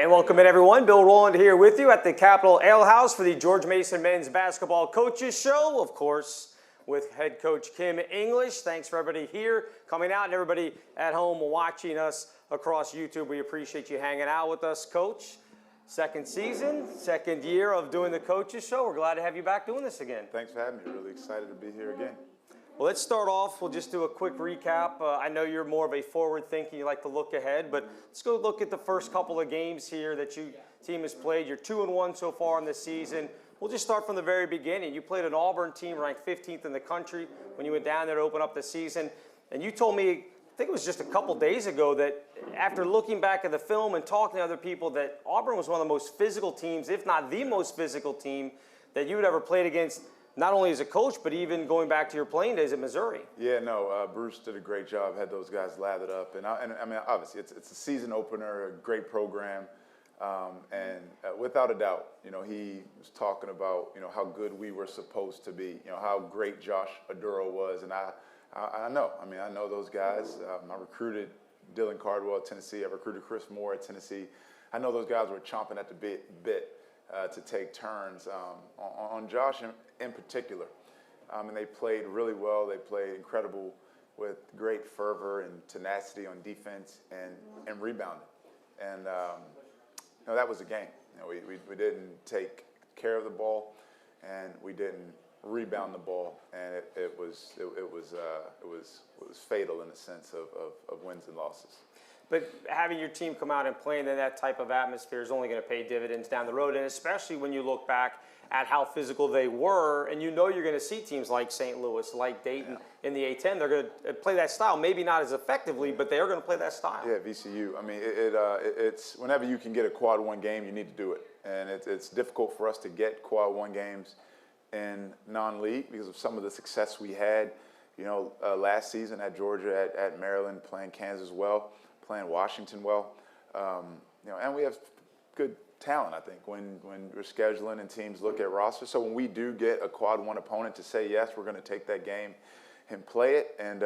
And welcome in, everyone. Bill Rowland here with you at the Capitol Ale House for the George Mason Men's Basketball Coaches Show, of course, with head coach Kim English. Thanks for everybody here coming out and everybody at home watching us across YouTube. We appreciate you hanging out with us, Coach. Second season, second year of doing the Coaches Show. We're glad to have you back doing this again. Thanks for having me. Really excited to be here again. Well, let's start off. We'll just do a quick recap. I know you're more of a forward-thinking, you like to look ahead, but let's go look at the first couple of games here that your team has played. You're 2-1 so far in the season. We'll just start from the very beginning. You played an Auburn team ranked 15th in the country when you went down there to open up the season. And you told me, I think it was just a couple days ago, that after looking back at the film and talking to other people, that Auburn was one of the most physical teams, if not the most physical team, that you had ever played against, not only as a coach, but even going back to your playing days at Missouri. Yeah, no, Bruce did a great job, had those guys lathered up. And I mean, obviously, it's a season opener, a great program. Without a doubt, you know, he was talking about, you know, how good we were supposed to be, you know, how great Josh Aduro was. And I know those guys. I recruited Dylan Cardwell at Tennessee. I recruited Chris Moore at Tennessee. I know those guys were chomping at the bit to take turns on Josh in particular. And they played really well. They played incredible with great fervor and tenacity on defense and rebounding. And you know, that was a game. You know, we didn't take care of the ball, and we didn't rebound the ball, and it was fatal in the sense of wins and losses. But having your team come out and playing in that type of atmosphere is only going to pay dividends down the road, and especially when you look back at how physical they were, and you know you're going to see teams like St. Louis, like Dayton in the A10. They're going to play that style, maybe not as effectively, but they are going to play that style. Yeah, VCU. I mean, it's whenever you can get a quad one game, you need to do it, and it's difficult for us to get quad one games in non-league because of some of the success we had, you know, last season at Georgia, at Maryland, playing Kansas well, playing Washington well, you know, and we have good talent, I think, when we're scheduling and teams look at rosters. So when we do get a quad one opponent to say, yes, we're going to take that game and play it, and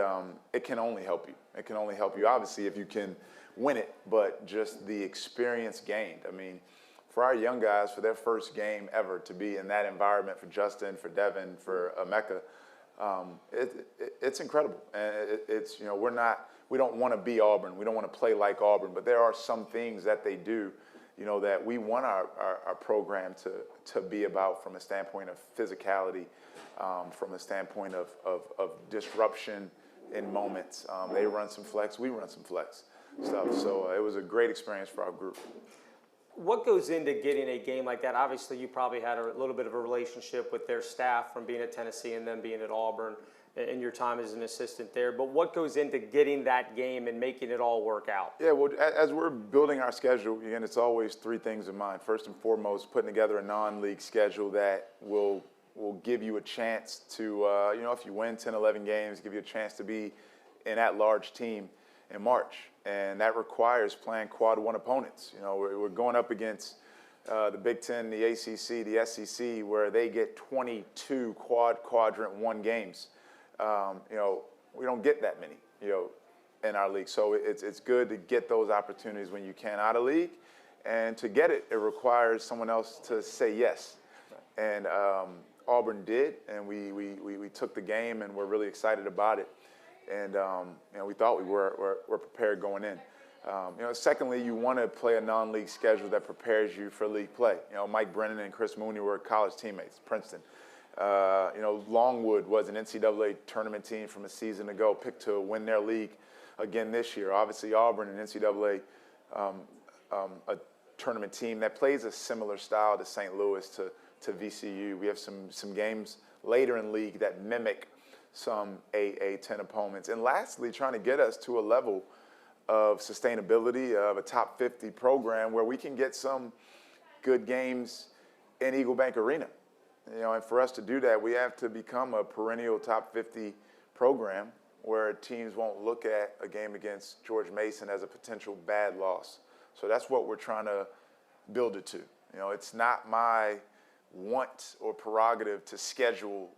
it can only help you. It can only help you, obviously, if you can win it, but just the experience gained. I mean, for our young guys, for their first game ever to be in that environment, for Justin, for Devin, for Emeka, it's incredible. And it's, you know, we don't want to be Auburn. We don't want to play like Auburn, but there are some things that they do, you know, that we want our program to be about from a standpoint of physicality, from a standpoint of disruption in moments. They run some flex, we run some flex stuff. So it was a great experience for our group. What goes into getting a game like that? Obviously, you probably had a little bit of a relationship with their staff from being at Tennessee and then being at Auburn in your time as an assistant there. But what goes into getting that game and making it all work out? Yeah, well, as we're building our schedule, again, it's always three things in mind. First and foremost, putting together a non-league schedule that will give you a chance to, you know, if you win 10, 11 games, give you a chance to be an at-large team in March. And that requires playing quad one opponents. You know, we're going up against the Big Ten, the ACC, the SEC, where they get 22 quadrant one games. You know, we don't get that many, you know, in our league. So it's good to get those opportunities when you can out of league. And to get it, it requires someone else to say yes. And Auburn did, and we took the game, and we're really excited about it. And you know, we thought we were prepared going in. You know, secondly, you want to play a non-league schedule that prepares you for league play. You know, Mike Brennan and Chris Mooney were college teammates, Princeton. You know, Longwood was an NCAA tournament team from a season ago, picked to win their league again this year. Obviously, Auburn, an NCAA a tournament team that plays a similar style to St. Louis, to VCU. We have some games later in league that mimic some A10 opponents. And lastly, trying to get us to a level of sustainability of a top 50 program where we can get some good games in Eagle Bank Arena. You know, and for us to do that, we have to become a perennial top 50 program where teams won't look at a game against George Mason as a potential bad loss. So that's what we're trying to build it to. You know, it's not my want or prerogative to schedule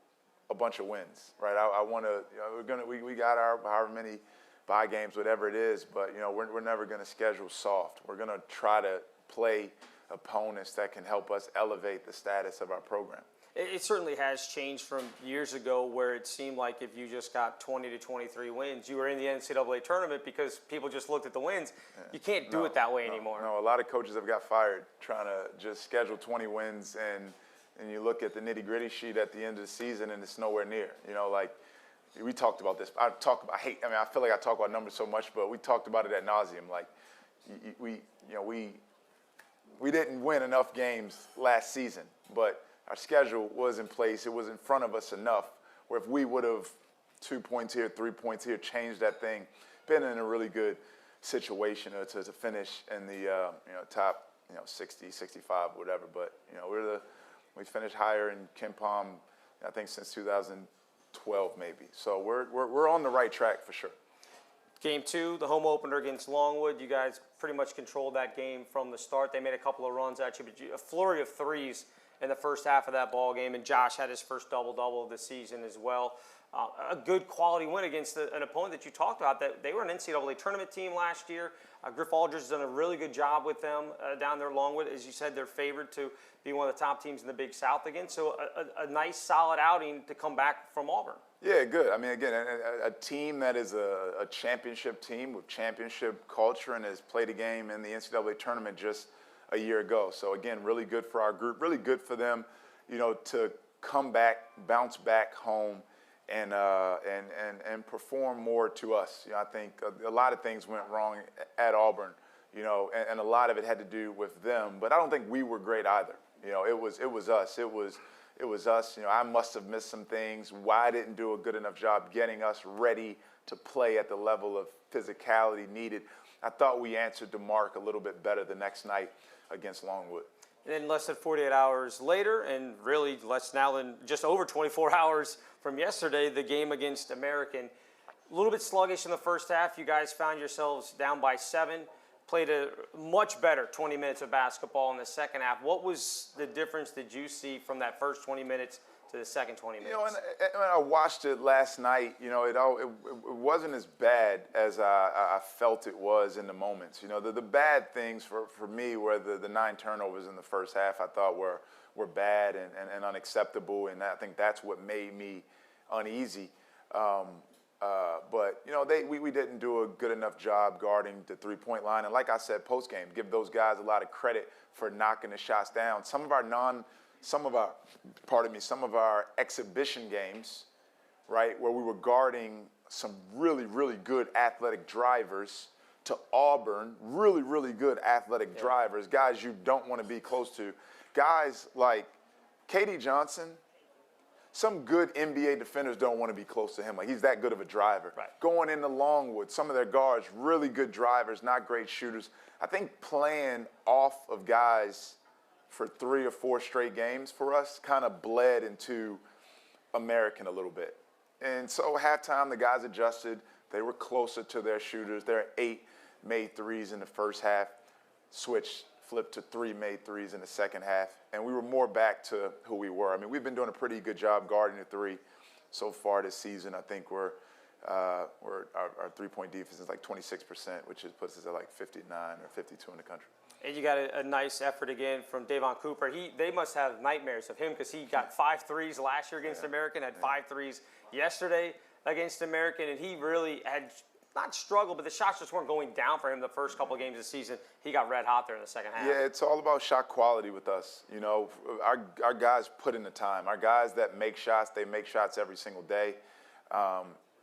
a bunch of wins, right? I want to, you know, we got our however many bye games, whatever it is, but, you know, we're never going to schedule soft. We're going to try to play opponents that can help us elevate the status of our program. It certainly has changed from years ago where it seemed like if you just got 20 to 23 wins, you were in the NCAA tournament because people just looked at the wins. You can't do it that way anymore. No, a lot of coaches have got fired trying to just schedule 20 wins, and you look at the nitty-gritty sheet at the end of the season and it's nowhere near. You know, like we talked about this. I feel like I talk about numbers so much, but we talked about it ad nauseum. Like we didn't win enough games last season, but our schedule was in place. It was in front of us enough where if we would have 2 points here, 3 points here, changed that thing, been in a really good situation to finish in the top 60, 65, whatever. But we finished higher in KenPom, I think since 2012 maybe. So we're on the right track for sure. Game 2, the home opener against Longwood. You guys pretty much controlled that game from the start. They made a couple of runs at you, but a flurry of threes in the first half of that ball game, and Josh had his first double-double of the season as well. A good quality win against an opponent that you talked about. That they were an NCAA tournament team last year. Griff Aldridge has done a really good job with them down there at Longwood. As you said, they're favored to be one of the top teams in the Big South again. So a nice, solid outing to come back from Auburn. Yeah, good. I mean, again, a team that is a championship team with championship culture and has played a game in the NCAA tournament just a year ago. So again, really good for our group, really good for them, to come back, bounce back home, and perform more to us. I think a lot of things went wrong at Auburn, and a lot of it had to do with them. But I don't think we were great either. It was us. It was us. I must have missed some things. Why didn't do a good enough job getting us ready to play at the level of physicality needed. I thought we answered the mark a little bit better the next night against Longwood. And then less than 48 hours later, and really less now than just over 24 hours from yesterday, the game against American. A little bit sluggish in the first half. You guys found yourselves down by 7. Played a much better 20 minutes of basketball in the second half. What was the difference did you see from that first 20 minutes to the second 20 minutes? And I watched it last night. It wasn't as bad as I felt it was in the moments. The bad things for me were the 9 turnovers in the first half. I thought were bad and unacceptable, and I think that's what made me uneasy. But we didn't do a good enough job guarding the 3-point line. And like I said, post game, give those guys a lot of credit for knocking the shots down. Some of our exhibition games, right, where we were guarding some really, really good athletic drivers to Auburn, really, really good athletic drivers, guys you don't want to be close to. Guys like K.D. Johnson, some good NBA defenders don't want to be close to him. Like, he's that good of a driver. Right. Going into Longwood, some of their guards, really good drivers, not great shooters. I think playing off of guys for 3 or 4 straight games for us kind of bled into American a little bit. And so halftime, the guys adjusted. They were closer to their shooters. There are 8 made threes in the first half, flipped to 3 made threes in the second half, and we were more back to who we were. I mean, we've been doing a pretty good job guarding the 3 so far this season. I think our 3-point defense is like 26%, which puts us at like 59 or 52 in the country. And you got a nice effort again from Davon Cooper. They must have nightmares of him because he got 5 threes last year against American, had 5 threes yesterday against American, and he really had not struggled, but the shots just weren't going down for him the first couple of games of the season. He got red hot there in the second half. Yeah, it's all about shot quality with us. Our guys put in the time. Our guys that make shots, they make shots every single day.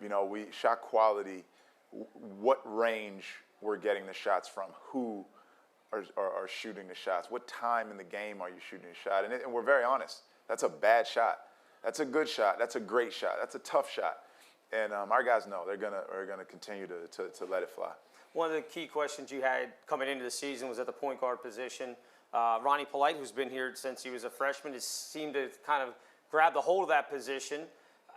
We shot quality, what range we're getting the shots from, who are shooting the shots, what time in the game are you shooting a shot, and we're very honest. That's a bad shot. That's a good shot. That's a great shot. That's a tough shot. And our guys know they're gonna continue to let it fly. One of the key questions you had coming into the season was at the point guard position. Ronnie Polite, who's been here since he was a freshman, has seemed to kind of grab the hold of that position.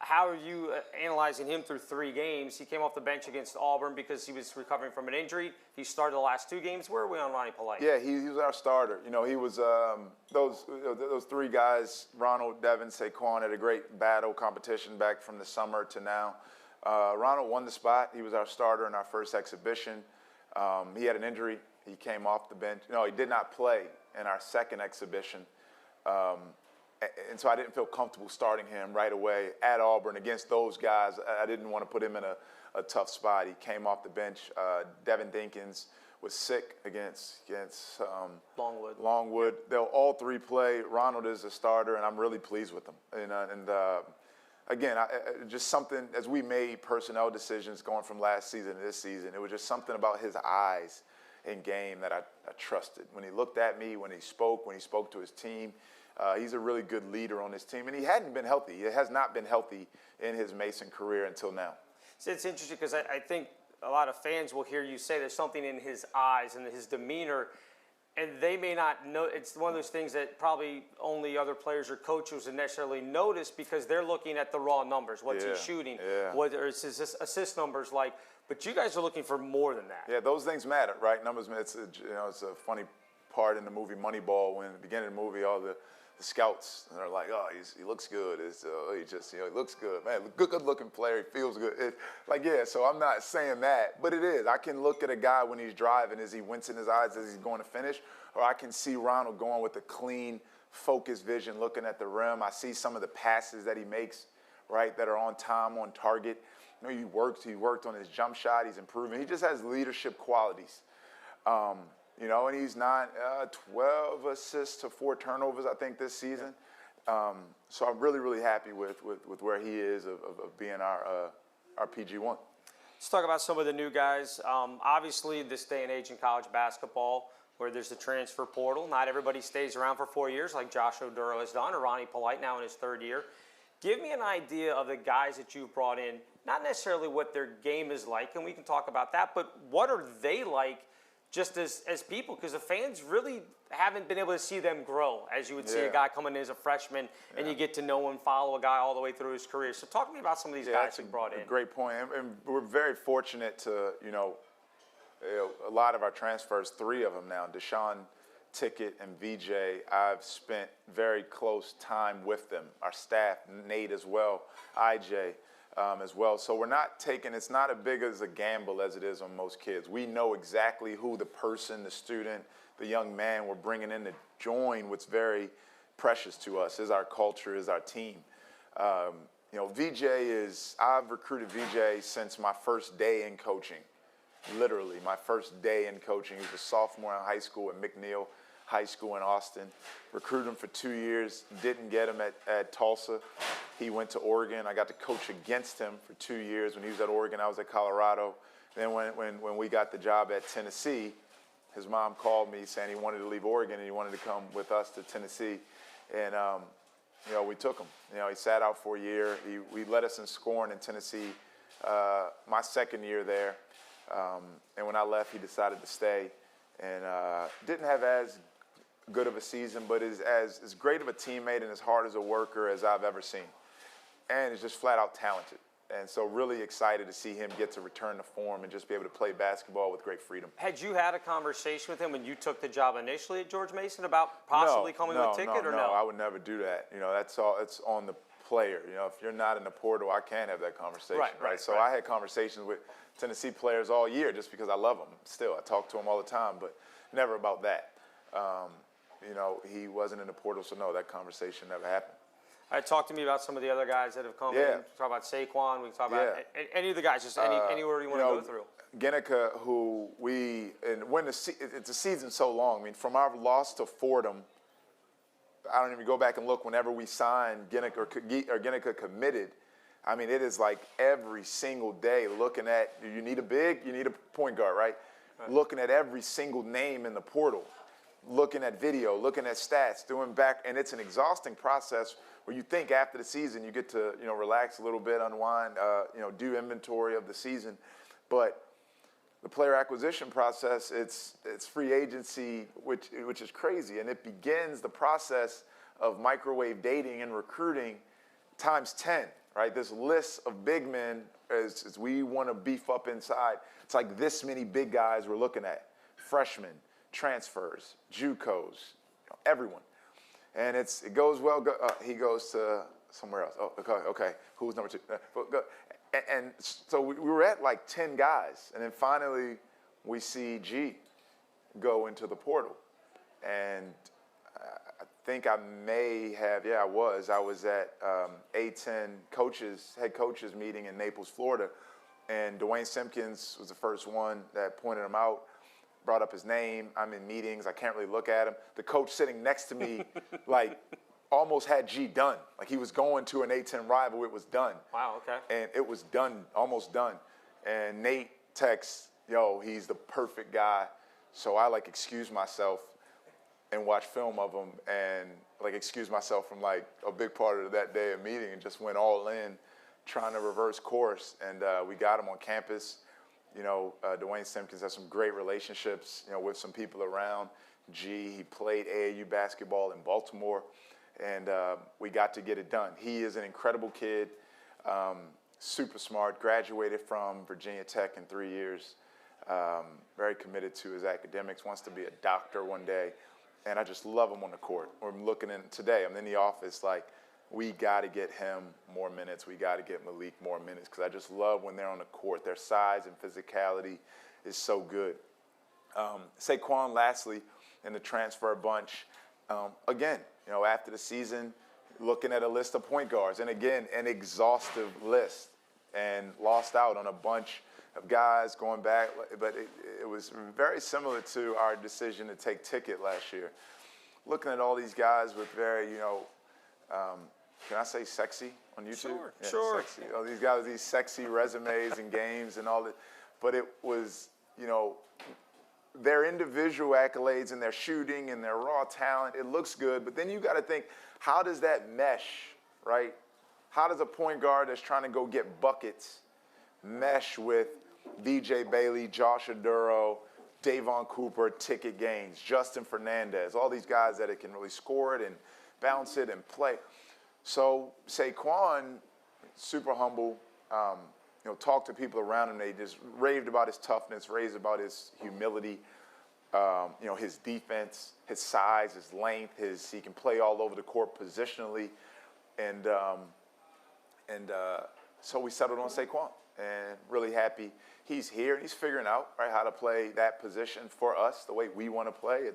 How are you analyzing him through 3 games? He came off the bench against Auburn because he was recovering from an injury. He started the last 2 games. Where are we on Ronnie Polite? Yeah, he was our starter. He was those 3 guys, Ronald, Devin, Saquon, had a great battle competition back from the summer to now. Ronald won the spot. He was our starter in our first exhibition. He had an injury. He came off the bench. No, he did not play in our second exhibition. And so I didn't feel comfortable starting him right away at Auburn against those guys. I didn't want to put him in a tough spot. He came off the bench. Devin Dinkins was sick against Longwood. They'll all three play. Ronald is a starter, and I'm really pleased with him. Again, just something, as we made personnel decisions going from last season to this season, it was just something about his eyes in game that I trusted. When he looked at me, when he spoke to his team, he's a really good leader on this team. And he hadn't been healthy. He has not been healthy in his Mason career until now. So it's interesting because I think a lot of fans will hear you say there's something in his eyes and his demeanor, and they may not know. It's one of those things that probably only other players or coaches would necessarily notice because they're looking at the raw numbers, what's he shooting, what are his assist numbers like. But you guys are looking for more than that. Yeah, those things matter, right? Numbers, it's a funny part in the movie Moneyball when at the beginning of the movie, all the scouts are like, oh, he looks good. He looks good. Man, good looking player. He feels good. So I'm not saying that, but it is. I can look at a guy when he's driving, as he winks in his eyes as he's going to finish, or I can see Ronald going with a clean, focused vision, looking at the rim. I see some of the passes that he makes, right, that are on time, on target. He worked on his jump shot. He's improving. He just has leadership qualities. And he's not 12 assists to 4 turnovers, I think, this season. So I'm really, really happy with where he is of being our PG1. Let's talk about some of the new guys. Obviously, this day and age in college basketball, where there's the transfer portal, not everybody stays around for 4 years like Josh Oduro has done, or Ronnie Polite now in his 3rd year. Give me an idea of the guys that you've brought in, not necessarily what their game is like, and we can talk about that, but what are they like just as people? Because the fans really haven't been able to see them grow, as you would see a guy coming in as a freshman, and you get to know and follow a guy all the way through his career. So talk to me about some of these guys you brought in. Great point. And we're very fortunate to, a lot of our transfers, 3 of them now, Deshaun Tickett and VJ, I've spent very close time with them. Our staff, Nate as well, IJ as well. So we're not taking, it's not as big as a gamble as it is on most kids. We know exactly who the person, the student, the young man we're bringing in to join what's very precious to us, is our culture, is our team. VJ I've recruited VJ since my first day in coaching. Literally, my first day in coaching. He was a sophomore in high school at McNeil High School in Austin. Recruited him for 2 years, didn't get him at Tulsa. He went to Oregon. I got to coach against him for 2 years. When he was at Oregon, I was at Colorado. Then when we got the job at Tennessee, his mom called me saying he wanted to leave Oregon and he wanted to come with us to Tennessee. And, we took him. He sat out for a year. He led us in scoring in Tennessee my 2nd year there. And when I left, he decided to stay, and didn't have as good of a season, but is as great of a teammate and as hard as a worker as I've ever seen. And is just flat out talented. And so really excited to see him get to return to form and just be able to play basketball with great freedom. Had you had a conversation with him when you took the job initially at George Mason about possibly coming with Ticket or no? No, I would never do that. That's all. It's on the player. If you're not in the portal, I can't have that conversation. Right. So I had conversations with Tennessee players all year just because I love them. Still, I talk to them all the time, but never about that. He wasn't in the portal, so no, that conversation never happened. All right, talk to me about some of the other guys that have come in. Talk about Saquon. We can talk about any of the guys, just anywhere you want to go through. Ginneka, who it's a season so long. I mean, from our loss to Fordham, I don't even go back and look whenever we signed Ginneka or Ginneka committed. I mean, it is like every single day looking at, you need a point guard, right? Looking at every single name in the portal, looking at video, looking at stats, and it's an exhausting process where you think after the season you get to, relax a little bit, unwind, do inventory of the season. But the player acquisition process, it's free agency, which is crazy. And it begins the process of microwave dating and recruiting times 10, right? This list of big men, as we want to beef up inside, it's like this many big guys we're looking at. Freshmen, transfers, JUCOs, everyone. And it goes well. He goes to somewhere else. Oh, okay. Who's number 2? And so we were at like 10 guys. And then finally we see G. go into the portal. And I think I may have, I was at A-10 head coaches meeting in Naples, Florida, and Dwayne Simpkins was the first one that pointed him out, brought up his name. I'm in meetings, I can't really look at him. The coach sitting next to me, like, almost had G done. Like, he was going to an A-10 rival, it was done. Wow, okay. And it was done, almost done. And Nate texts, yo, he's the perfect guy. So I, like, excuse myself and watch film of him and, like, excuse myself from, like, a big part of that day of meeting and just went all in trying to reverse course. And we got him on campus. You know, Dwayne Simpkins has some great relationships, you know, with some people around. He played AAU basketball in Baltimore, and we got to get it done. He is an incredible kid, super smart, graduated from Virginia Tech in 3 years, very committed to his academics, wants to be a doctor one day, and I just love him on the court. I'm looking in today, I'm in the office, like, we got to get him more minutes. We got to get Malik more minutes because I just love when they're on the court. Their size and physicality is so good. Saquon, lastly, in the transfer bunch, again, you know, after the season, looking at a list of point guards, and again, an exhaustive list, and lost out on a bunch of guys going back, but it was very similar to our decision to take Ticket last year. Looking at all these guys with very, you know, can I say sexy on YouTube? Sure, yeah, sure. Sexy. You know, these guys with these sexy resumes and games and all that. But it was, you know, their individual accolades and their shooting and their raw talent, it looks good. But then you got to think, how does that mesh, right? How does a point guard that's trying to go get buckets mesh with VJ Bailey, Josh Aduro, Davon Cooper, Ticket Gaines, Justin Fernandez, all these guys that it can really score it and bounce it and play. So Saquon, super humble, you know, talked to people around him. They just raved about his toughness, raved about his humility, you know, his defense, his size, his length, he can play all over the court positionally. And so we settled on Saquon, and really happy he's here and he's figuring out, right, how to play that position for us the way we want to play.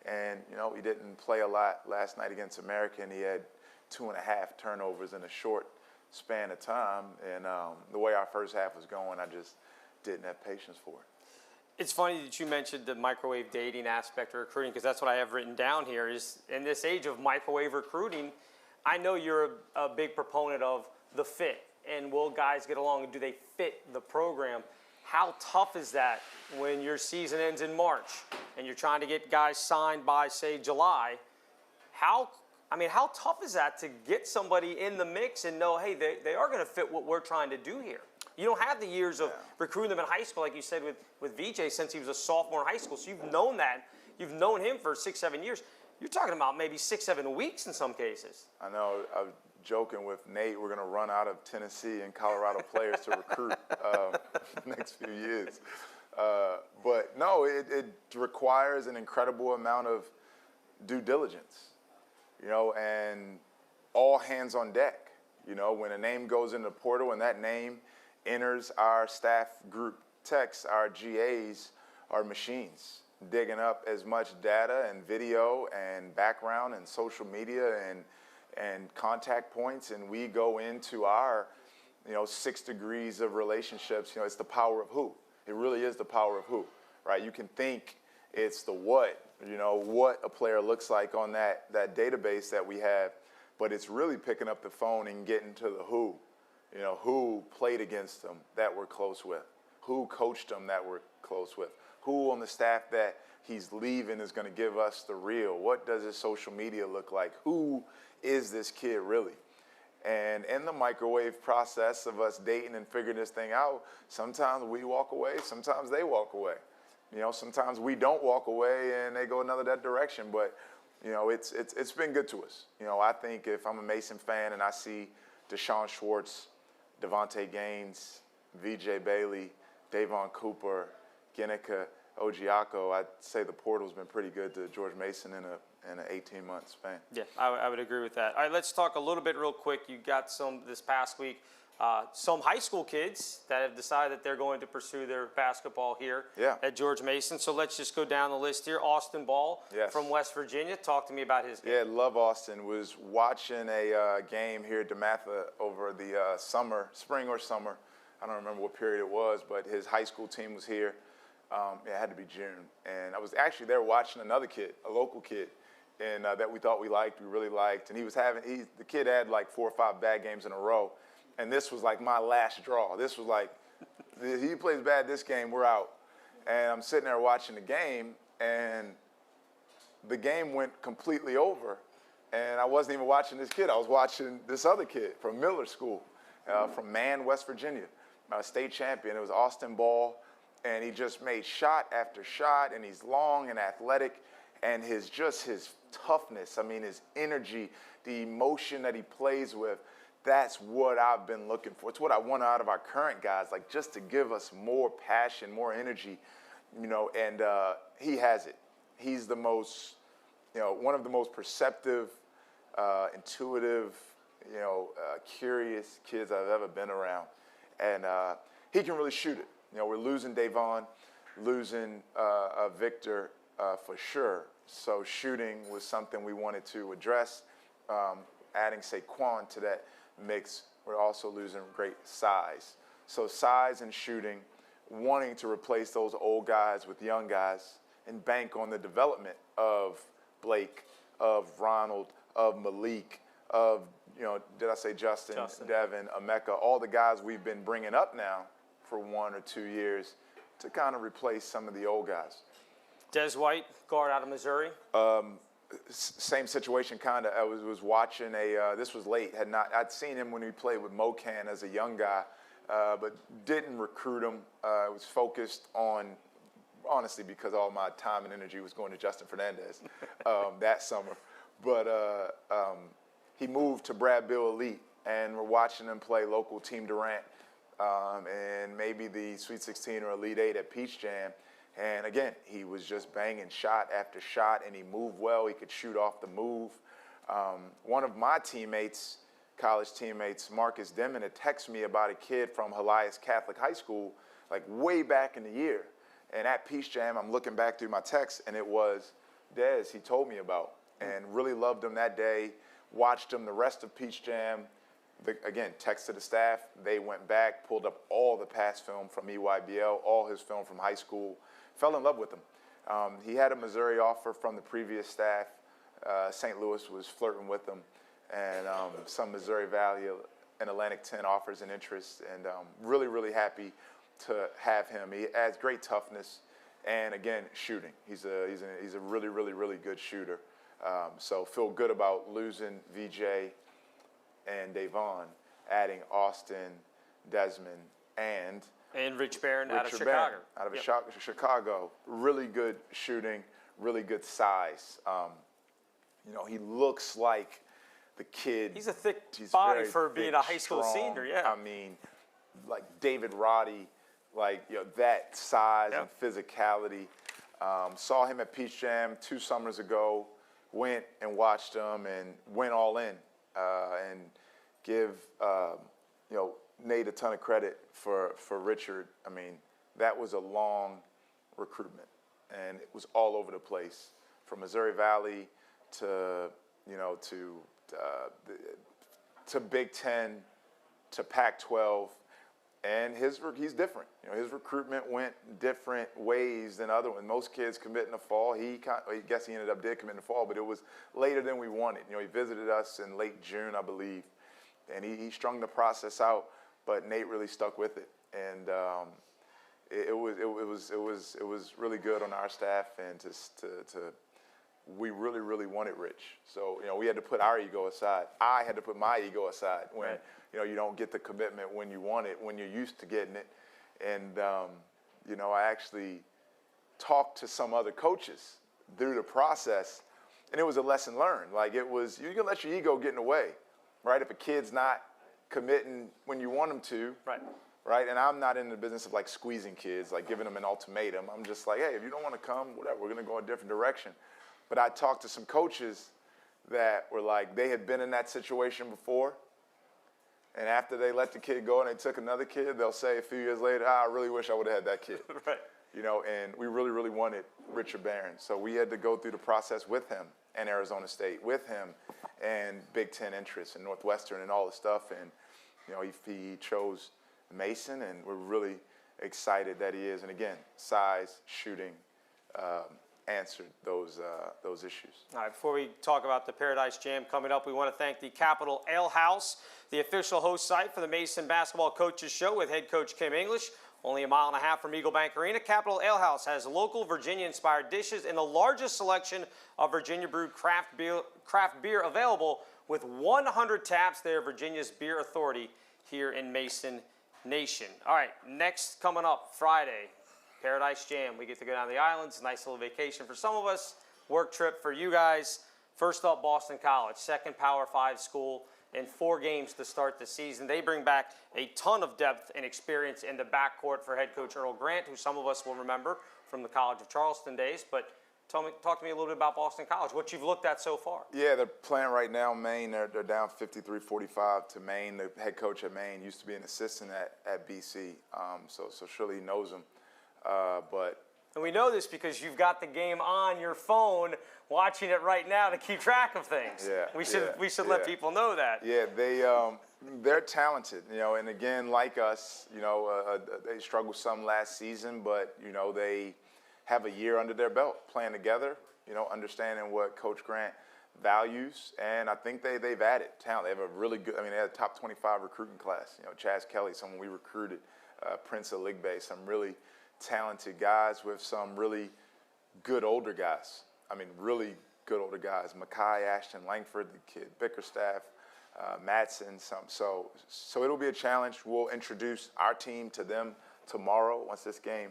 And, you know, he didn't play a lot last night against American. He had 2.5 turnovers in a short span of time. And the way our first half was going, I just didn't have patience for it. It's funny that you mentioned the microwave dating aspect of recruiting, because that's what I have written down here is, in this age of microwave recruiting, I know you're a big proponent of the fit. And will guys get along, and do they fit the program? How tough is that when your season ends in March and you're trying to get guys signed by, say, July? How tough is that to get somebody in the mix and know, hey, they are going to fit what we're trying to do here? You don't have the years of recruiting them in high school, like you said with VJ, since he was a sophomore in high school. So you've known that. You've known him for 6-7 years. You're talking about maybe 6-7 weeks in some cases. I know. I'm joking with Nate. We're going to run out of Tennessee and Colorado players to recruit next few years. But no, it requires an incredible amount of due diligence, you know, and all hands on deck. You know, when a name goes in the portal and that name enters our staff group text, our GAs are machines, digging up as much data and video and background and social media and contact points, and we go into our, you know, 6 degrees of relationships. You know, it's the power of who. It really is the power of who, right? You can think it's the what, you know, what a player looks like on that database that we have, but it's really picking up the phone and getting to the who. You know, who played against them that we're close with, who coached them that we're close with, who on the staff that he's leaving is going to give us the real. What does his social media look like? Who is this kid really? And in the microwave process of us dating and figuring this thing out, sometimes we walk away, sometimes they walk away. You know, sometimes we don't walk away and they go another that direction. But, you know, it's been good to us. You know, I think if I'm a Mason fan and I see Deshaun Schwartz, Devontae Gaines, VJ Bailey, Davon Cooper, Giannika Ojiako, I'd say the portal's been pretty good to George Mason in an 18-month span. Yeah, I would agree with that. All right, let's talk a little bit real quick. You got some this past week some high school kids that have decided that they're going to pursue their basketball here at George Mason. So let's just go down the list here. Austin Ball from West Virginia. Talk to me about his game. Yeah, love Austin. Was watching a game here at DeMatha over the spring or summer. I don't remember what period it was, but his high school team was here. It had to be June. And I was actually there watching another kid, a local kid, and that we thought we really liked. And the kid had like 4 or 5 bad games in a row. And this was like my last draw. This was like, if he plays bad this game, we're out. And I'm sitting there watching the game, and the game went completely over. And I wasn't even watching this kid. I was watching this other kid from Miller School, from Man, West Virginia, state champion. It was Austin Ball, and he just made shot after shot, and he's long and athletic, and his toughness, I mean, his energy, the emotion that he plays with. That's what I've been looking for. It's what I want out of our current guys, like just to give us more passion, more energy, and he has it. He's the most, one of the most perceptive, intuitive, curious kids I've ever been around. And he can really shoot it. We're losing Davon, losing Victor for sure. So shooting was something we wanted to address. Adding Saquon to that mix, we're also losing great size. So size and shooting, wanting to replace those old guys with young guys and bank on the development of Blake, of Ronald, of Malik, of, did I say Justin. Devin, Emeka, all the guys we've been bringing up now for 1 or 2 years to kind of replace some of the old guys. Des White, guard out of Missouri. Same situation, kind of. I was watching this was late. I'd seen him when he played with Mocan as a young guy, but didn't recruit him. I was focused on, honestly, because all my time and energy was going to Justin Fernandez that summer. But he moved to Brad Bill Elite, and we're watching him play local Team Durant and maybe the Sweet 16 or Elite 8 at Peach Jam. And again, he was just banging shot after shot, and he moved well. He could shoot off the move. One of my teammates, college teammates, Marcus Demon, had texted me about a kid from Helias Catholic High School, like way back in the year. And at Peach Jam, I'm looking back through my texts, and it was Des he told me about, and really loved him that day. Watched him the rest of Peach Jam. Again, texted the staff. They went back, pulled up all the past film from EYBL, all his film from high school. Fell in love with him. He had a Missouri offer from the previous staff. St. Louis was flirting with him, and some Missouri Valley and Atlantic 10 offers and interest, and really, really happy to have him. He has great toughness, and again, shooting. He's a really, really, really good shooter. So feel good about losing VJ and Davon, adding Austin, Desmond, and Rich Barron out of Chicago. Chicago. Really good shooting, really good size. He looks like the kid. He's a thick body for being a high school senior, yeah. I mean, like David Roddy, like that size and physicality. Saw him at Peach Jam 2 summers ago, went and watched him and went all in. And give, Nate a ton of credit for Richard. I mean, that was a long recruitment, and it was all over the place, from Missouri Valley to Big Ten to Pac-12, and he's different. His recruitment went different ways than other ones. Most kids commit in the fall. He ended up did commit in the fall, but it was later than we wanted. He visited us in late June, I believe, and he strung the process out. But Nate really stuck with it, and it was really good on our staff, and we really, really wanted Rich. So we had to put our ego aside. I had to put my ego aside when you don't get the commitment when you want it, when you're used to getting it, and I actually talked to some other coaches through the process, and it was a lesson learned. Like you can let your ego get in the way, right? If a kid's not committing when you want them to, right? And I'm not in the business of like squeezing kids, like giving them an ultimatum. I'm just like, hey, if you don't want to come, whatever, we're gonna go a different direction. But I talked to some coaches that were like, they had been in that situation before, And after they let the kid go and they took another kid, they'll say a few years later, I really wish I would have had that kid. Right. You know, and we really, really wanted Richard Barron. So we had to go through the process with him and Arizona State, with him and Big Ten interests and Northwestern and all the stuff. And, you know, he chose Mason, and we're really excited that he is. And again, size, shooting, answered those issues. All right, before we talk about the Paradise Jam coming up, we want to thank the Capital Ale House, the official host site for the Mason Basketball Coaches Show with head coach Kim English. Only a mile and a half from Eagle Bank Arena, Capital Ale House has local Virginia-inspired dishes and the largest selection of Virginia-brewed craft beer available with 100 taps. They're Virginia's beer authority here in Mason Nation. All right, next coming up Friday, Paradise Jam. We get to go down to the islands. Nice little vacation for some of us. Work trip for you guys. First up, Boston College, second Power 5 school in 4 games to start the season. They bring back a ton of depth and experience in the backcourt for head coach Earl Grant, who some of us will remember from the College of Charleston days. But talk to me a little bit about Boston College, what you've looked at so far. Yeah, they're playing right now. Maine, they're down 53-45 to Maine. The head coach at Maine used to be an assistant at BC, so surely he knows them. And we know this because you've got the game on your phone, watching it right now to keep track of things. Yeah, we should let people know that. Yeah, they're talented, you know, and again, like us, you know, they struggled some last season, but, you know, they have a year under their belt playing together, you know, understanding what Coach Grant values, and I think they've added talent. They have a really good, I mean, they had a top 25 recruiting class. You know, Chaz Kelly, someone we recruited, Prince Aligbe, some really talented guys with some really good older guys. I mean, really good older guys. Makai, Ashton, Langford, the kid, Bickerstaff, Madsen. So it'll be a challenge. We'll introduce our team to them tomorrow once this game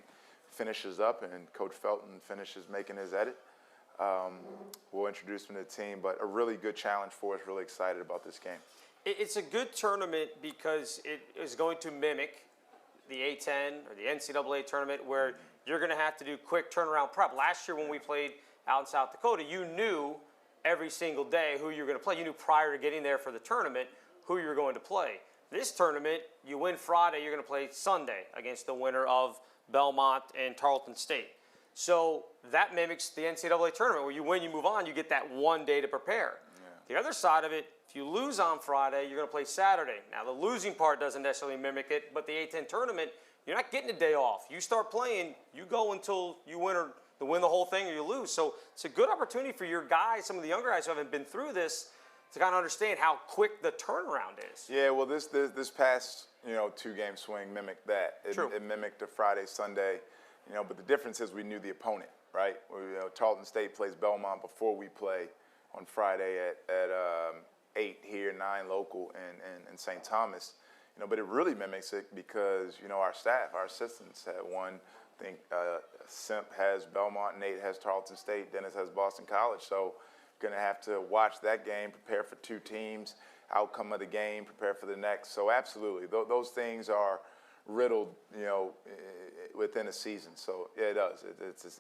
finishes up and Coach Felton finishes making his edit. We'll introduce them to the team, but a really good challenge for us. Really excited about this game. It's a good tournament because it is going to mimic the A10 or the NCAA tournament where you're going to have to do quick turnaround prep. Last year when we played out in South Dakota, you knew every single day who you were going to play. You knew prior to getting there for the tournament who you were going to play. This tournament, you win Friday, you're going to play Sunday against the winner of Belmont and Tarleton State. So that mimics the NCAA tournament where you win, you move on, you get that one day to prepare. Yeah. The other side of it, if you lose on Friday, you're going to play Saturday. Now, the losing part doesn't necessarily mimic it, but the A10 tournament, you're not getting a day off. You start playing, you go until you win the whole thing or you lose. So it's a good opportunity for your guys, some of the younger guys who haven't been through this, to kind of understand how quick the turnaround is. Yeah, well, this past, you know, 2-game swing mimicked that. It mimicked the Friday, Sunday, you know, but the difference is we knew the opponent, right? Tarleton State plays Belmont before we play on Friday at 8 here, 9 local in St. Thomas. You know, but it really mimics it because, you know, our staff, our assistants had one. I think Simp has Belmont, Nate has Tarleton State, Dennis has Boston College. So going to have to watch that game, prepare for 2 teams, outcome of the game, prepare for the next. So absolutely, those things are riddled, you know, within a season. So yeah, it does.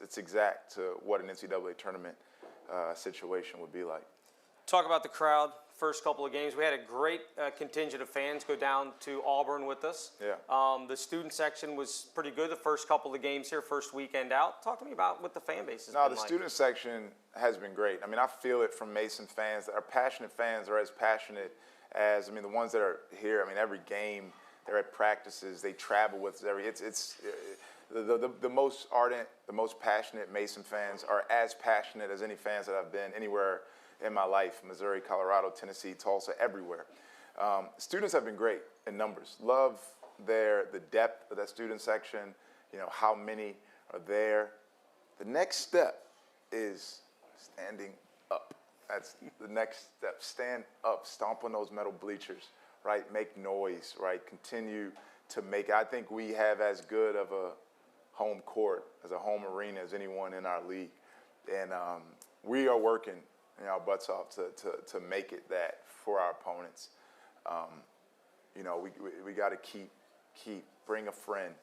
It's exact to what an NCAA tournament situation would be like. Talk about the crowd. First couple of games, we had a great contingent of fans go down to Auburn with us. Yeah. The student section was pretty good the first couple of games here, first weekend out. Talk to me about what the fan base has been like. No, the student section has been great. I mean, I feel it from Mason fans. Our passionate fans are as passionate as, I mean, the ones that are here. I mean, every game, they're at practices, they travel with us. The most ardent, the most passionate Mason fans are as passionate as any fans that I've been anywhere in my life, Missouri, Colorado, Tennessee, Tulsa, everywhere. Students have been great in numbers. Love the depth of that student section, you know, how many are there. The next step is standing up. That's the next step. Stand up, stomp on those metal bleachers, right? Make noise, right? Continue to make, I think we have as good of a home court, as a home arena as anyone in our league. And we are working, you know, our butts off to make it that for our opponents. You know, we got to keep, bring a friend.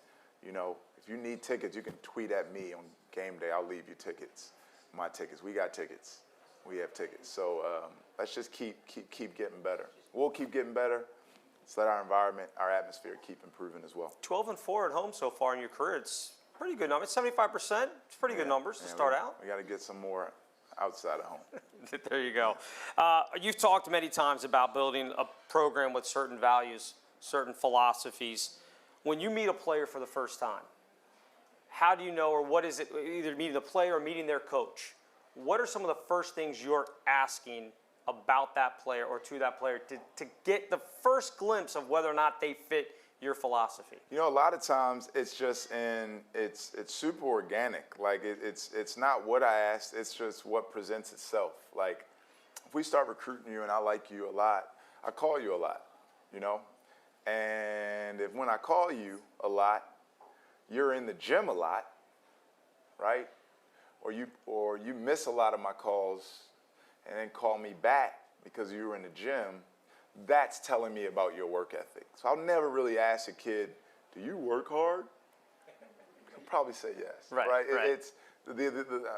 You know, if you need tickets, you can tweet at me on game day. I'll leave you tickets, my tickets. We got tickets. We have tickets. So let's just keep getting better. We'll keep getting better. Let's let our environment, our atmosphere keep improving as well. 12-4 at home so far in your career. It's pretty good number. 75%. It's pretty good numbers to start out. We got to get some more outside of home. There you go. You've talked many times about building a program with certain values, certain philosophies. When you meet a player for the first time, how do you know, or what is it, either meeting the player or meeting their coach, what are some of the first things you're asking about that player or to that player to get the first glimpse of whether or not they fit your philosophy? You know, a lot of times it's just it's super organic. Like it's not what I asked, it's just what presents itself. Like if we start recruiting you and I like you a lot, I call you a lot, you know? And if when I call you a lot, you're in the gym a lot, right? Or you miss a lot of my calls and then call me back because you were in the gym, that's telling me about your work ethic. So I'll never really ask a kid, do you work hard? He'll probably say yes, right? It's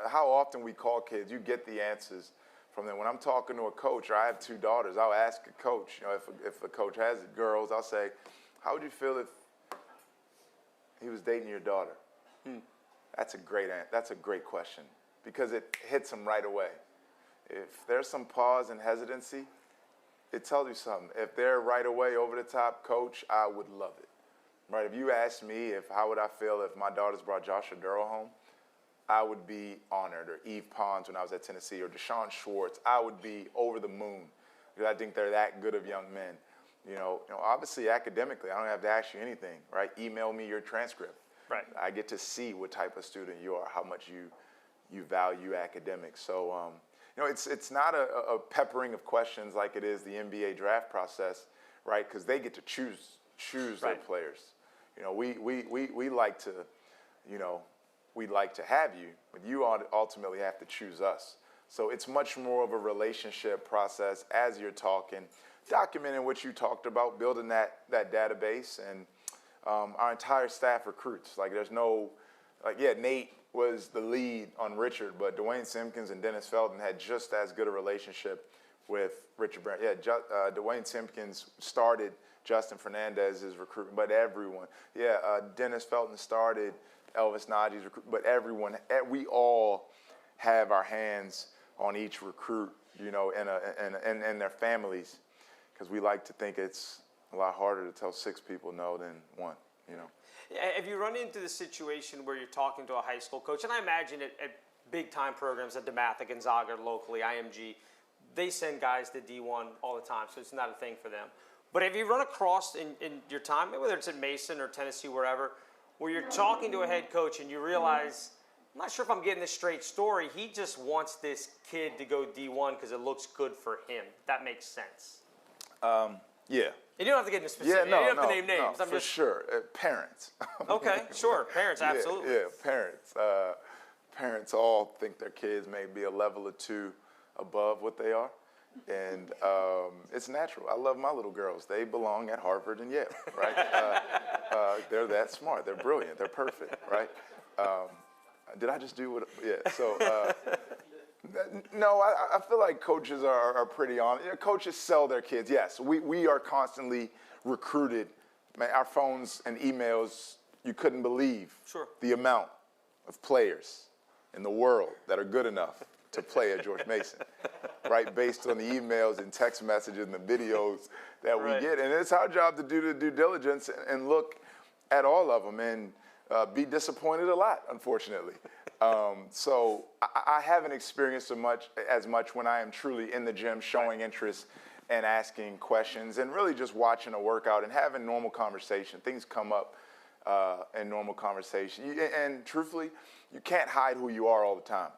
how often we call kids, you get the answers from them. When I'm talking to a coach, or I have 2 daughters, I'll ask a coach, you know, if a coach has girls, I'll say, how would you feel if he was dating your daughter? That's a great question because it hits them right away. If there's some pause and hesitancy, it tells you something. If they're right away over the top, coach, I would love it. Right? If you asked me how would I feel if my daughters brought Josh Aduro home, I would be honored. Or Eve Pons when I was at Tennessee, or Deshaun Schwartz, I would be over the moon because I think they're that good of young men. You know, obviously academically, I don't have to ask you anything, right? Email me your transcript. Right. I get to see what type of student you are, how much you value academics. So, you know, it's not a peppering of questions like it is the NBA draft process, right? Because they get to choose their players. You know, we like to, you know, we'd like to have you, but you ultimately have to choose us. So it's much more of a relationship process as you're talking, documenting what you talked about, building that database, and our entire staff recruits. Like there's no, like Nate was the lead on Richard, but Dwayne Simpkins and Dennis Felton had just as good a relationship with Richard Brand. Dwayne Simpkins started Justin Fernandez's recruitment, but everyone. Dennis Felton started Elvis Najee's recruitment, but everyone, we all have our hands on each recruit, you know, and their families, because we like to think it's a lot harder to tell 6 people no than 1, you know. Have you run into the situation where you're talking to a high school coach, and I imagine at big-time programs at DeMatha, Gonzaga, locally, IMG, they send guys to D1 all the time, so it's not a thing for them. But have you run across in your time, whether it's at Mason or Tennessee, wherever, where you're talking to a head coach and you realize, I'm not sure if I'm getting this straight story, he just wants this kid to go D1 because it looks good for him. That makes sense. Yeah. You don't have to get into specifics. You don't have to name names. No, for sure. Parents. Okay, sure. Parents, absolutely. Yeah, parents. Parents all think their kids may be a level or 2 above what they are. And it's natural. I love my little girls. They belong at Harvard and Yale, right? They're that smart. They're brilliant. They're perfect, right? Did I just do what? Yeah. So, no, I feel like coaches are pretty on. You know, coaches sell their kids. Yes, we are constantly recruited. Man, our phones and emails, you couldn't believe the amount of players in the world that are good enough to play at George Mason, right? Based on the emails and text messages and the videos that we get. And it's our job to do the due diligence and look at all of them and be disappointed a lot, unfortunately. So I haven't experienced as much when I am truly in the gym showing interest and asking questions and really just watching a workout and having normal conversation. Things come up in normal conversation. And truthfully, you can't hide who you are all the time.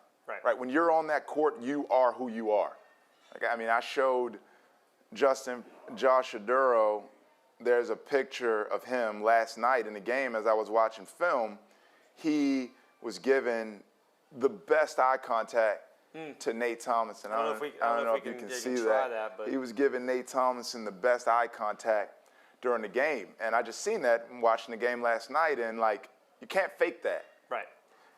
Right? When you're on that court, you are who you are. Like, I mean, I showed Josh Aduro, there's a picture of him last night in the game as I was watching film. He was given the best eye contact to Nate Tomlinson. I don't know if you can see that. He was giving Nate Tomlinson the best eye contact during the game. And I just seen that watching the game last night, and like, you can't fake that. Right.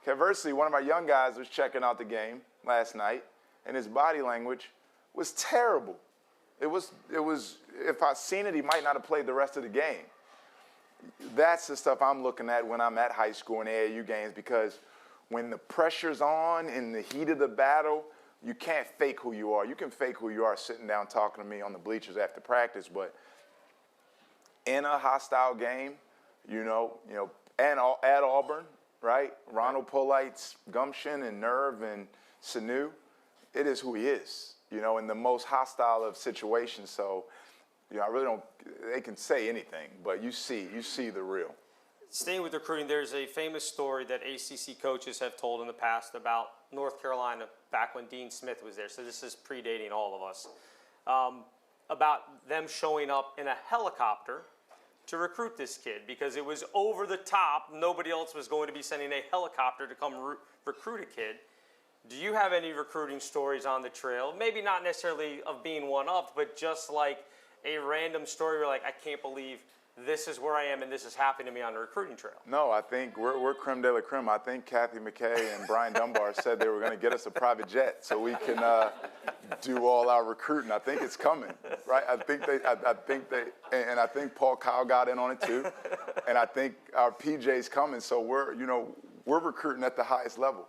Conversely, one of our young guys was checking out the game last night, and his body language was terrible. If I'd seen it, he might not have played the rest of the game. That's the stuff I'm looking at when I'm at high school and AAU games, because when the pressure's on in the heat of the battle, you can't fake who you are. You can fake who you are sitting down talking to me on the bleachers after practice, but in a hostile game, and at Auburn, right? Ronald Polite's gumption and nerve and sinew, it is who he is, in the most hostile of situations. So, I really don't, they can say anything, but you see the real. Staying with recruiting, there's a famous story that ACC coaches have told in the past about North Carolina back when Dean Smith was there. So this is predating all of us. About them showing up in a helicopter to recruit this kid because it was over the top. Nobody else was going to be sending a helicopter to come recruit a kid. Do you have any recruiting stories on the trail? Maybe not necessarily of being one-upped, but just like a random story where like, I can't believe this is where I am and this is happening to me on the recruiting trail. No, I think we're creme de la creme. I think Kathy McKay and Brian Dunbar said they were going to get us a private jet so we can do all our recruiting. I think it's coming, right? I think and I think Paul Kyle got in on it too. And I think our PJ's coming, so we're recruiting at the highest level.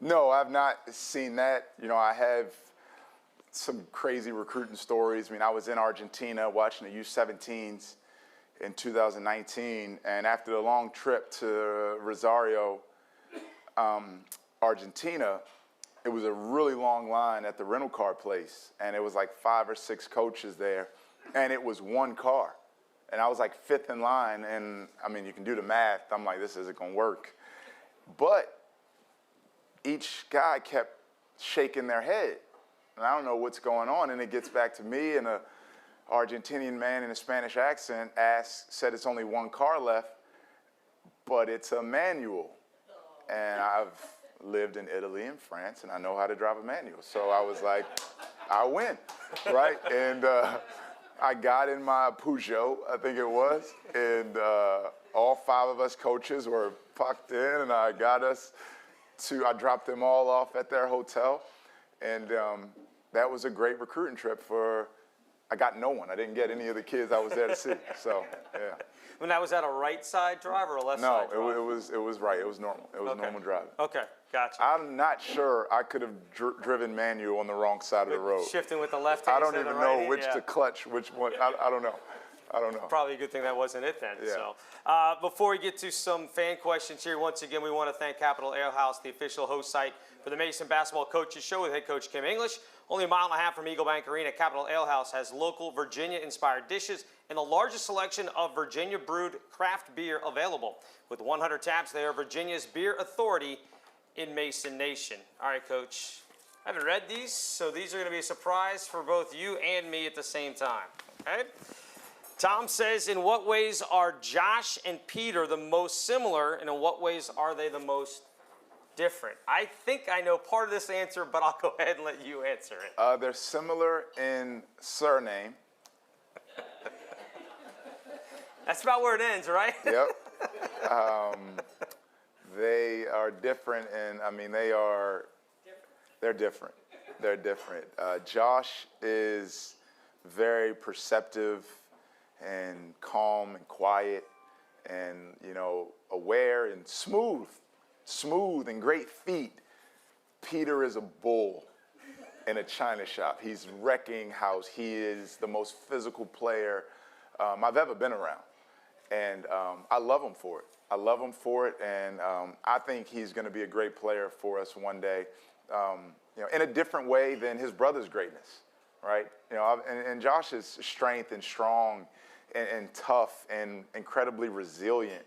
No, I've not seen that. I have some crazy recruiting stories. I mean, I was in Argentina watching the U17s in 2019, and after the long trip to Rosario, Argentina, it was a really long line at the rental car place, and it was like 5 or 6 coaches there, and it was one car. And I was like 5th in line, and I mean, you can do the math. I'm like, this isn't gonna work. But each guy kept shaking their head, and I don't know what's going on, and it gets back to me, and a Argentinian man in a Spanish accent said it's only one car left, but it's a manual. And I've lived in Italy and France, and I know how to drive a manual. So I was like, I win, right? And I got in my Peugeot, I think it was, and all 5 of us coaches were pucked in, and I dropped them all off at their hotel. And that was a great recruiting trip I got no one. I didn't get any of the kids I was there to see. So, yeah. When that was that a right side drive or a left side drive? No, it was right. It was normal. It was normal driving. Okay, gotcha. I'm not sure I could have driven manual on the wrong side of the road. Shifting with the left hand. I don't even know which to clutch, which one. I don't know. I don't know. Probably a good thing that wasn't it then. Yeah. So, before we get to some fan questions here, once again, we want to thank Capital Ale House, the official host site for the Mason Basketball Coaches Show with head coach Kim English. Only a mile and a half from Eagle Bank Arena, Capital Ale House has local Virginia-inspired dishes and the largest selection of Virginia-brewed craft beer available. With 100 taps, they are Virginia's beer authority in Mason Nation. All right, Coach. I haven't read these, so these are going to be a surprise for both you and me at the same time. Okay? Tom says, in what ways are Josh and Peter the most similar, and in what ways are they the most different? I think I know part of this answer, but I'll go ahead and let you answer it. They're similar in surname. That's about where it ends, right? Yep. They are different, and I mean, they're different. They're different. Josh is very perceptive and calm and quiet and, aware and smooth and great feet. Peter is a bull in a china shop. He's wrecking house. He is the most physical player I've ever been around. And I love him for it. I love him for it, and I think he's going to be a great player for us one day, in a different way than his brother's greatness, right? And Josh's strength and strong and tough and incredibly resilient,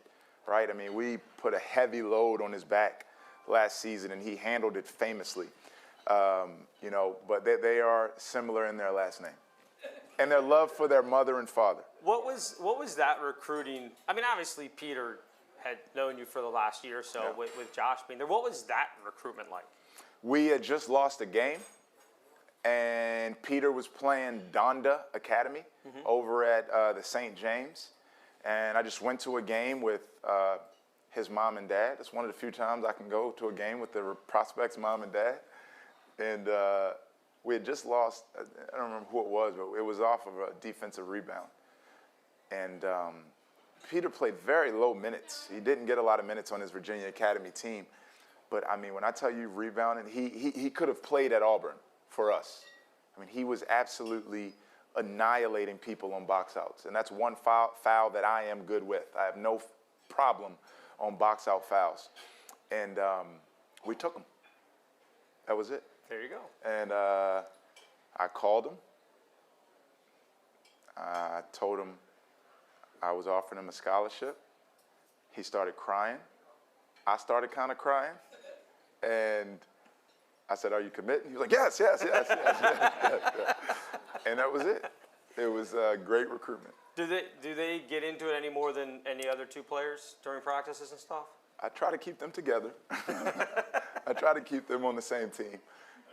right? I mean, we put a heavy load on his back last season, and he handled it famously. But they are similar in their last name and their love for their mother and father. What was that recruiting? I mean, obviously Peter had known you for the last year or so, yeah, with Josh being there. What was that recruitment like? We had just lost a game, and Peter was playing Donda Academy over at the St. James, and I just went to a game with his mom and dad. It's one of the few times I can go to a game with the prospect's mom and dad, and We had just lost, I don't remember who it was, but it was off of a defensive rebound. And Peter played very low minutes. He didn't get a lot of minutes on his Virginia Academy team. But, I mean, when I tell you rebounding, he could have played at Auburn for us. I mean, he was absolutely annihilating people on box outs. And that's one foul that I am good with. I have no problem on box out fouls. And we took them. That was it. There you go. And I called him. I told him I was offering him a scholarship. He started crying. I started kind of crying. And I said, "Are you committing?" He was like, yes. And that was it. It was a great recruitment. Do they get into it any more than any other two players during practices and stuff? I try to keep them together. I try to keep them on the same team.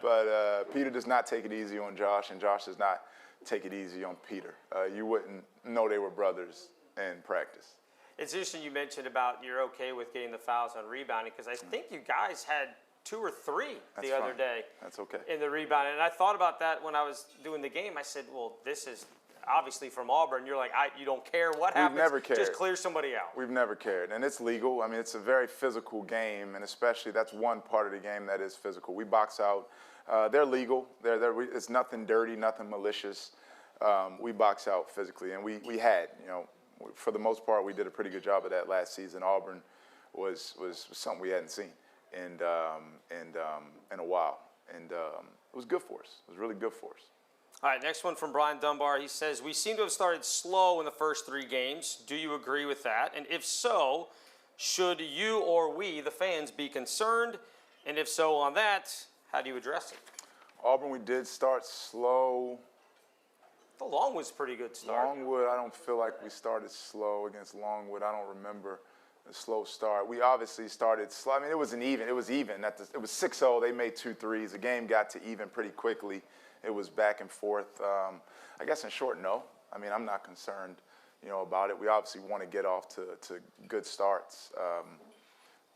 But Peter does not take it easy on Josh, and Josh does not take it easy on Peter. You wouldn't know they were brothers in practice. It's interesting you mentioned about you're okay with getting the fouls on rebounding, because I think you guys had 2 or 3 the other day. That's okay. In the rebounding. And I thought about that when I was doing the game. I said, well, this is obviously from Auburn. You're like, you don't care what happens. We've never cared. Just clear somebody out. We've never cared. And it's legal. I mean, it's a very physical game, and especially that's one part of the game that is physical. We box out. They're legal. It's nothing dirty, nothing malicious. We box out physically, and we had, for the most part, we did a pretty good job of that last season. Auburn was something we hadn't seen in a while, and it was good for us. It was really good for us. All right, next one from Brian Dunbar. He says, we seem to have started slow in the first 3 games. Do you agree with that? And if so, should you or we, the fans, be concerned? And if so on that, how do you address it? Auburn, we did start slow. The Longwood's a pretty good start. Longwood, I don't feel like we started slow against Longwood. I don't remember a slow start. We obviously started slow. I mean, it was even. It was 6-0. They made 2 threes. The game got to even pretty quickly. It was back and forth. I guess in short, no. I mean, I'm not concerned, about it. We obviously want to get off to good starts.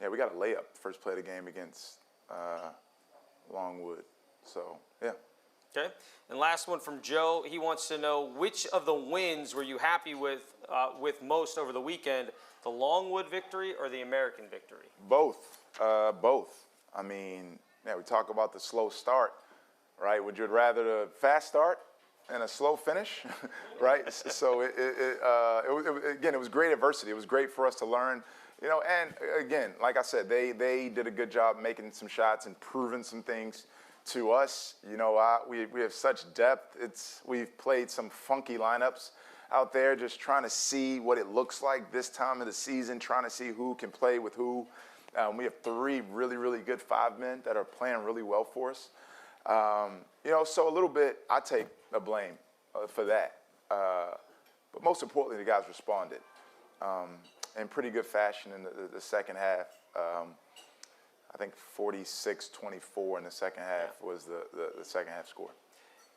We got a layup first play of the game against Longwood. So, yeah. Okay. And last one from Joe. He wants to know, which of the wins were you happy with most over the weekend, the Longwood victory or the American victory? Both. Both. I mean, we talk about the slow start, right? Would you rather the fast start and a slow finish, right? So, it was great adversity. It was great for us to learn. And again, like I said, they did a good job making some shots and proving some things to us. We have such depth. We've played some funky lineups out there, just trying to see what it looks like this time of the season, trying to see who can play with who. We have 3 really, really good 5 men that are playing really well for us. So a little bit, I take the blame for that. But most importantly, the guys responded in pretty good fashion in the second half. I think 46-24 in the second half was the second half score.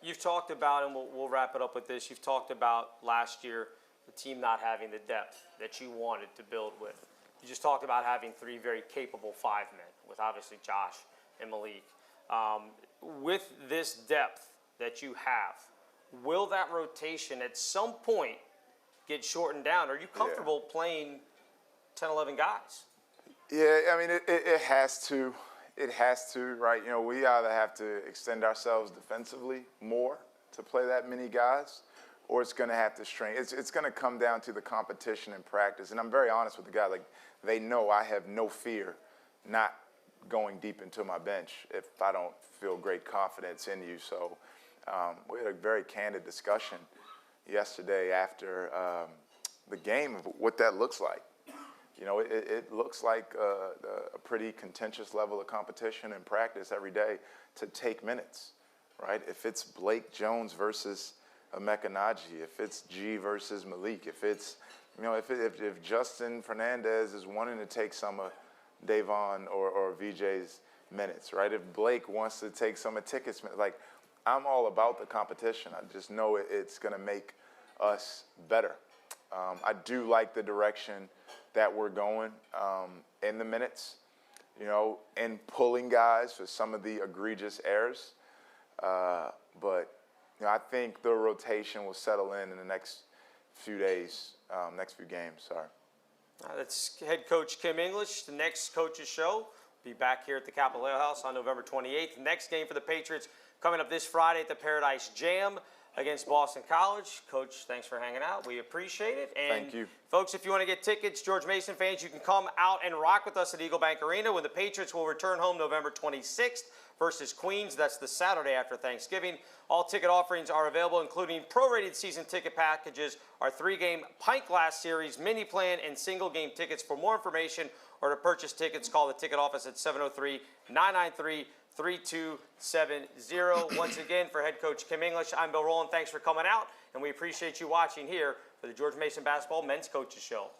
You've talked about, and we'll wrap it up with this, you've talked about last year the team not having the depth that you wanted to build with. You just talked about having 3 very capable 5 men, with obviously Josh and Malik. With this depth that you have, will that rotation at some point get shortened down? Are you comfortable playing 10, 11 guys? Yeah, I mean, it has to. It has to, right? We either have to extend ourselves defensively more to play that many guys, or it's going to have to strain. It's going to come down to the competition and practice. And I'm very honest with the guys. Like, they know I have no fear not going deep into my bench if I don't feel great confidence in you. So we had a very candid discussion yesterday after the game of what that looks like. It looks like a pretty contentious level of competition and practice every day to take minutes, right? If it's Blake Jones versus Emeka Naji, if it's G versus Malik, if it's, if Justin Fernandez is wanting to take some of Davon or VJ's minutes, right? If Blake wants to take some of Tickett's minutes, like, I'm all about the competition. I just know it's going to make us better. I do like the direction that we're going in the minutes, and pulling guys for some of the egregious errors. But I think the rotation will settle in the next few days, next few games. Sorry. That's head coach Kim English. The next coaches show will be back here at the Capitol Ale House on November 28th. The next game for the Patriots coming up this Friday at the Paradise Jam against Boston College. Coach, thanks for hanging out. We appreciate it. And thank you. Folks, if you want to get tickets, George Mason fans, you can come out and rock with us at Eagle Bank Arena when the Patriots will return home November 26th versus Queens. That's the Saturday after Thanksgiving. All ticket offerings are available, including prorated season ticket packages, our 3-game pint glass series, mini plan, and single game tickets. For more information or to purchase tickets, call the ticket office at 703-993-3270. Once again, for head coach Kim English, I'm Bill Rowland. Thanks for coming out, and we appreciate you watching here for the George Mason Basketball Men's Coaches Show.